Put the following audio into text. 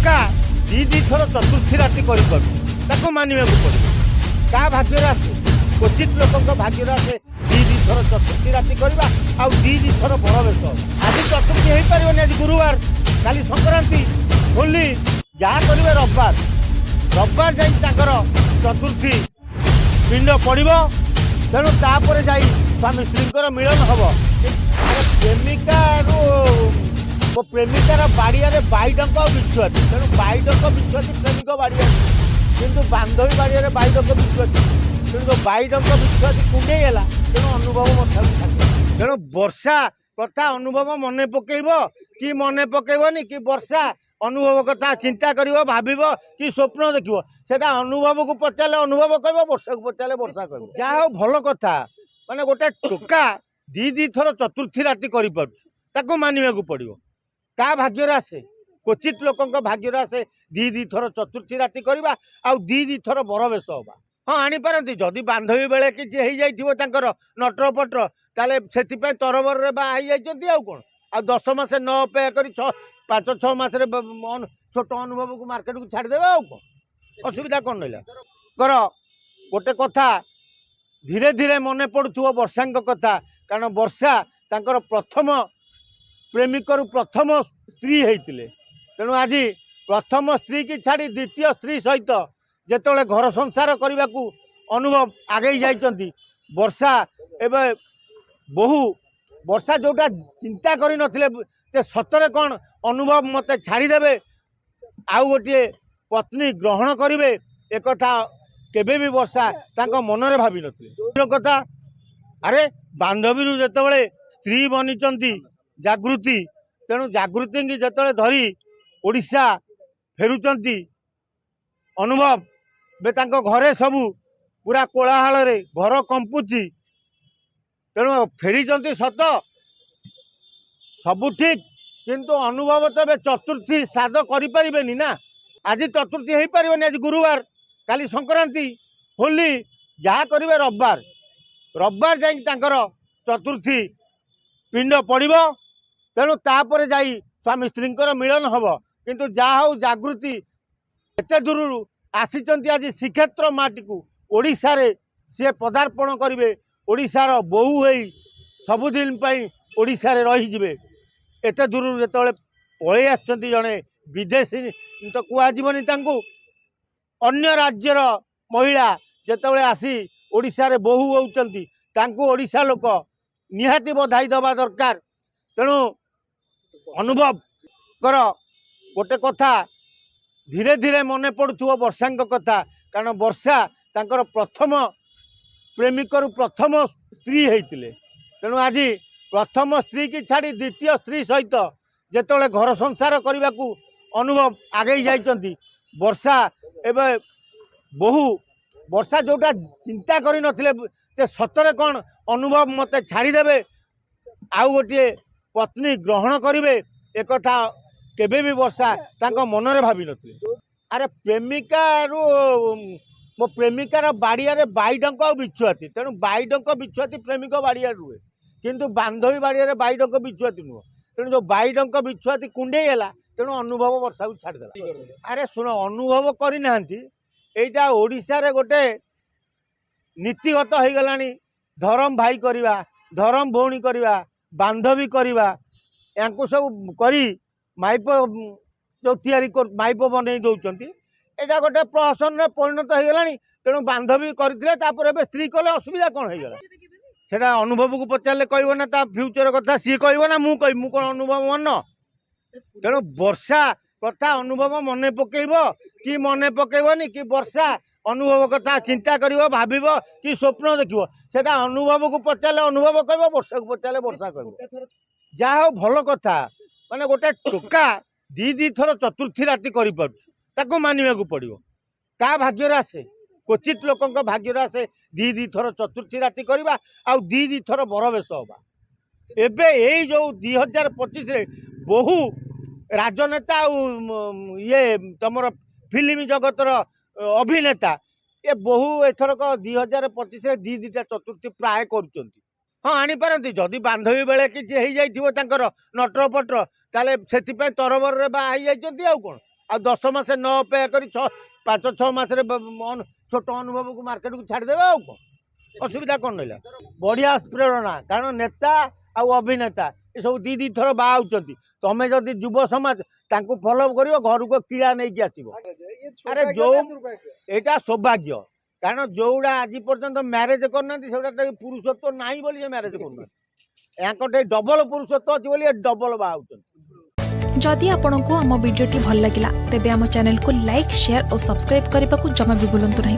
ଟୋକା ଦି ଥର ଚତୁର୍ଥୀ ରାତି କରିପାରୁଛି ମାନିବାକୁ ପଡ଼ିବ। କାହା ଭାଗ୍ୟରେ ଆସେ? କ୍ୱଚିତ ଲୋକଙ୍କ ଭାଗ୍ୟରେ ଆସେ ଦି ଥର ଚତୁର୍ଥୀ ରାତି କରିବା ଆଉ ଦି ଥର ବଡ଼ ବେଶ। ଆଜି ଚତୁର୍ଥୀ ହେଇପାରିବନି, ଆଜି ଗୁରୁବାର, କାଲି ସଂକ୍ରାନ୍ତି, ହୋଲି, ଯାହା କରିବେ ରବିବାର ଯାଇ ତାଙ୍କର ଚତୁର୍ଥୀ ପିଣ୍ଡ ପଡ଼ିବ। ତେଣୁ ତାପରେ ଯାଇ ସ୍ୱାମୀ ସ୍ତ୍ରୀଙ୍କର ମିଳନ ହବ। ପ୍ରେମିକାର ବାଡ଼ିଆରେ ବାଇଡଙ୍କ ବିଛୁଆତି, ତେଣୁ ବାଇଡଙ୍କ ବିଛୁଆତି ପ୍ରେମିକ ବାଡ଼ିଆରେ, କିନ୍ତୁ ବାନ୍ଧବୀ ବାଡ଼ିଆରେ ବାଇଡଙ୍କ ବିଛୁଆତି, ତେଣୁ ବାଇଡଙ୍କ ବିଛୁଆତି କୁଣ୍ଡେଇ ହେଲା, ତେଣୁ ଅନୁଭବ ମଥାକୁ ଛାଡ଼ିବ। ତେଣୁ ବର୍ଷା କଥା ଅନୁଭବ ମନେ ପକେଇବ କି ମନେ ପକେଇବନି, କି ବର୍ଷା ଅନୁଭବ କଥା ଚିନ୍ତା କରିବ, ଭାବିବ କି ସ୍ୱପ୍ନ ଦେଖିବ, ସେଟା ଅନୁଭବକୁ ପଚାରିଲେ ଅନୁଭବ କହିବ, ବର୍ଷାକୁ ପଚାରିଲେ ବର୍ଷା କହିବ। ଯାହା ହଉ ଭଲ କଥା, ମାନେ ଗୋଟେ ଟୋକା ଦି ଥର ଚତୁର୍ଥୀ ରାତି କରିପାରୁଛି, ତାକୁ ମାନିବାକୁ ପଡ଼ିବ। କାହା ଭାଗ୍ୟରେ ଆସେ? କ୍ୱଚିତ ଲୋକଙ୍କ ଭାଗ୍ୟରେ ଆସେ ଦି ଥର ଚତୁର୍ଥୀ ରାତି କରିବା ଆଉ ଦି ଥର ବର ବେଶ ହବା। ହଁ ଆଣିପାରନ୍ତି, ଯଦି ବାନ୍ଧବୀ ବେଳେ କିଛି ହେଇଯାଇଥିବ ତାଙ୍କର ନଟର ପଟର, ତାହେଲେ ସେଥିପାଇଁ ତରବରରେ ବାହା ହେଇଯାଇଛନ୍ତି। ଆଉ କ'ଣ, ଆଉ 10 ମାସ ନ ଅପେକ୍ଷା କରି 5-6 ମାସରେ ଛୋଟ ଅନୁଭବକୁ ମାର୍କେଟକୁ ଛାଡ଼ିଦେବେ। ଆଉ କ'ଣ ଅସୁବିଧା କ'ଣ ରହିଲା? କର ଗୋଟେ କଥା ଧୀରେ ଧୀରେ ମନେ ପଡ଼ୁଥିବ ବର୍ଷାଙ୍କ କଥା, କାରଣ ବର୍ଷା ତାଙ୍କର ପ୍ରଥମ ପ୍ରେମିକରୁ ପ୍ରଥମ ସ୍ତ୍ରୀ ହେଇଥିଲେ। ତେଣୁ ଆଜି ପ୍ରଥମ ସ୍ତ୍ରୀ କି ଛାଡ଼ି ଦ୍ୱିତୀୟ ସ୍ତ୍ରୀ ସହିତ ଯେତେବେଳେ ଘର ସଂସାର କରିବାକୁ ଅନୁଭବ ଆଗେଇ ଯାଇଛନ୍ତି, ବର୍ଷା ଏବେ ବର୍ଷା ଯେଉଁଟା ଚିନ୍ତା କରିନଥିଲେ ଯେ ସତରେ କ'ଣ ଅନୁଭବ ମୋତେ ଛାଡ଼ିଦେବେ, ଆଉ ଗୋଟିଏ ପତ୍ନୀ ଗ୍ରହଣ କରିବେ, ଏକଥା କେବେ ବି ବର୍ଷା ତାଙ୍କ ମନରେ ଭାବିନଥିଲେ। କଥା ଆରେ ବାନ୍ଧବୀରୁ ଯେତେବେଳେ ସ୍ତ୍ରୀ ବନିଛନ୍ତି ଜାଗୃତି, ତେଣୁ ଜାଗୃତିଙ୍କୁ ଯେତେବେଳେ ଧରି ଓଡ଼ିଶା ଫେରୁଛନ୍ତି ଅନୁଭବ, ଏବେ ତାଙ୍କ ଘରେ ସବୁ ପୁରା କୋଳାହଳରେ ଘର କମ୍ପୁଛି। ତେଣୁ ଫେରିଛନ୍ତି ସତ, ସବୁ ଠିକ୍, କିନ୍ତୁ ଅନୁଭବ ତ ଏବେ ଚତୁର୍ଥୀ ଶ୍ରାଦ୍ଧ କରିପାରିବେନି ନା। ଆଜି ଚତୁର୍ଥୀ ହେଇପାରିବନି, ଆଜି ଗୁରୁବାର, କାଲି ସଂକ୍ରାନ୍ତି, ହୋଲି, ଯାହା କରିବେ ରବିବାର ଯାଇକି ତାଙ୍କର ଚତୁର୍ଥୀ ପିଣ୍ଡ ପଡ଼ିବ। ତେଣୁ ତାପରେ ଯାଇ ସ୍ୱାମୀ ସ୍ତ୍ରୀଙ୍କର ମିଳନ ହବ। କିନ୍ତୁ ଯାହା ହଉ ଜାଗୃତି ଏତେ ଦୂରରୁ ଆସିଛନ୍ତି ଆଜି ଶ୍ରୀକ୍ଷେତ୍ର ମାଟିକୁ, ଓଡ଼ିଶାରେ ସିଏ ପଦାର୍ପଣ କରିବେ, ଓଡ଼ିଶାର ବୋହୂ ହୋଇ ସବୁଦିନ ପାଇଁ ଓଡ଼ିଶାରେ ରହିଯିବେ। ଏତେ ଦୂରରୁ ଯେତେବେଳେ ପଳେଇ ଆସିଛନ୍ତି, ଜଣେ ବିଦେଶୀ ତ କୁହାଯିବନି ତାଙ୍କୁ, ଅନ୍ୟ ରାଜ୍ୟର ମହିଳା ଯେତେବେଳେ ଆସି ଓଡ଼ିଶାରେ ବୋହୂ ହେଉଛନ୍ତି, ତାଙ୍କୁ ଓଡ଼ିଶା ଲୋକ ନିହାତି ବଧାଇ ଦେବା ଦରକାର। ତେଣୁ ଅନୁଭବଙ୍କର ଗୋଟେ କଥା ଧୀରେ ଧୀରେ ମନେ ପଡ଼ୁଥିବ ବର୍ଷାଙ୍କ କଥା, କାରଣ ବର୍ଷା ତାଙ୍କର ପ୍ରଥମ ପ୍ରେମିକରୁ ପ୍ରଥମ ସ୍ତ୍ରୀ ହେଇଥିଲେ। ତେଣୁ ଆଜି ପ୍ରଥମ ସ୍ତ୍ରୀ କି ଛାଡ଼ି ଦ୍ୱିତୀୟ ସ୍ତ୍ରୀ ସହିତ ଯେତେବେଳେ ଘର ସଂସାର କରିବାକୁ ଅନୁଭବ ଆଗେଇ ଯାଇଛନ୍ତି, ବର୍ଷା ଏବେ ବର୍ଷା ଯେଉଁଟା ଚିନ୍ତା କରିନଥିଲେ ଯେ ସତରେ କ'ଣ ଅନୁଭବ ମୋତେ ଛାଡ଼ିଦେବେ, ଆଉ ଗୋଟିଏ ପତ୍ନୀ ଗ୍ରହଣ କରିବେ, ଏକଥା କେବେ ବି ବର୍ଷା ତାଙ୍କ ମନରେ ଭାବିନଥିଲେ। ଆରେ ପ୍ରେମିକାର ବାଡ଼ିଆରେ ବାଇଡଙ୍କ ଆଉ ବିଛୁଆତି, ତେଣୁ ବାଇଡଙ୍କ ବିଛୁଆତି ପ୍ରେମିକ ବାଡ଼ିଆରେ ରୁହେ, କିନ୍ତୁ ବାନ୍ଧବୀ ବାଡ଼ିଆରେ ବାଇଡଙ୍କ ବିଛୁଆତି ନୁହଁ। ତେଣୁ ଯେଉଁ ବାଇଡଙ୍କ ବିଛୁଆତି କୁଣ୍ଡେଇ ହେଲା, ତେଣୁ ଅନୁଭବ ବର୍ଷାକୁ ଛାଡ଼ିଦେଲା। ଆରେ ଶୁଣ, ଅନୁଭବ କରିନାହାନ୍ତି, ଏଇଟା ଓଡ଼ିଶାରେ ଗୋଟେ ନୀତିଗତ ହେଇଗଲାଣି। ଧରମ ଭାଇ କରିବା, ଧରମ ଭଉଣୀ କରିବା, ବାନ୍ଧବୀ କରିବା, ୟାଙ୍କୁ ସବୁ କରି ମାଇପ ଯେଉଁ ତିଆରି ମାଇପ ବନେଇ ଦେଉଛନ୍ତି, ଏଇଟା ଗୋଟେ ପ୍ରହସନରେ ପରିଣତ ହେଇଗଲାଣି। ତେଣୁ ବାନ୍ଧବୀ କରିଥିଲେ, ତାପରେ ଏବେ ସ୍ତ୍ରୀ କଲେ, ଅସୁବିଧା କ'ଣ ହେଇଗଲା? ସେଟା ଅନୁଭବକୁ ପଚାରିଲେ କହିବ ନା, ତା ଫ୍ୟୁଚର କଥା ସିଏ କହିବ ନା ମୁଁ କହିବି? ମୁଁ କ'ଣ ଅନୁଭବ ମନ? ତେଣୁ ବର୍ଷା କଥା ଅନୁଭବ ମନେ ପକେଇବ କି ମନେ ପକେଇବନି, କି ବର୍ଷା ଅନୁଭବ କଥା ଚିନ୍ତା କରିବ, ଭାବିବ କି ସ୍ୱପ୍ନ ଦେଖିବ, ସେଟା ଅନୁଭବକୁ ପଚାରିଲେ ଅନୁଭବ କହିବ, ବର୍ଷାକୁ ପଚାରିଲେ ବର୍ଷା କହିବ। ଯାହା ହଉ ଭଲ କଥା, ମାନେ ଗୋଟେ ଟୋକା ଦି ଥର ଚତୁର୍ଥୀ ରାତି କରିପାରୁଛି, ତାକୁ ମାନିବାକୁ ପଡ଼ିବ। କାହା ଭାଗ୍ୟରେ ଆସେ? କ୍ୱଚିତ ଲୋକଙ୍କ ଭାଗ୍ୟରେ ଆସେ ଦି ଥର ଚତୁର୍ଥୀ ରାତି କରିବା ଆଉ ଦି ଥର ବର ବେଶ ହବା। ଏବେ ଏଇ ଯେଉଁ 2025ରେ ବହୁ ରାଜନେତା ଆଉ ଇଏ ତମର ଫିଲ୍ମ ଜଗତର ଅଭିନେତା ଏ ବହୁ ଏଥରକ 2025ରେ ଦିଟା ଚତୁର୍ଥୀ ପ୍ରାୟ କରୁଛନ୍ତି। ହଁ ଆଣିପାରନ୍ତି, ଯଦି ବାନ୍ଧବୀ ବେଳେ କିଛି ହେଇଯାଇଥିବ ତାଙ୍କର ନଟର ପଟର, ତାହେଲେ ସେଥିପାଇଁ ତରବରରେ ବାହା ହେଇଯାଇଛନ୍ତି। ଆଉ କ'ଣ, आ 10 मास न अपेक्षा करी 5-6 मास छोट अनुभव को मार्केट को छाड़देवे आ असुविधा कौन रहा बढ़िया प्रेरणा कारण नेता आउ अभिनेता ये सब दी थर बाहर तमें जदि युव समाज तांको फॉलो करियो घर को किड़ा नहीं कि आसीबो अरे जो एटा सौभाग्य कारण जोड़ा आज पर्यंत मैरेज करना से पुरुषत्व नहीं बोली मैरेज करना यहाँ डबल पुरुषत्व अच्छी बोली डबल बाहर। जदि आपंक आम भिडी भल लगा तेब आम चैनल को लाइक शेयर और सब्सक्राइब करने को जमा भी भूलु नहीं।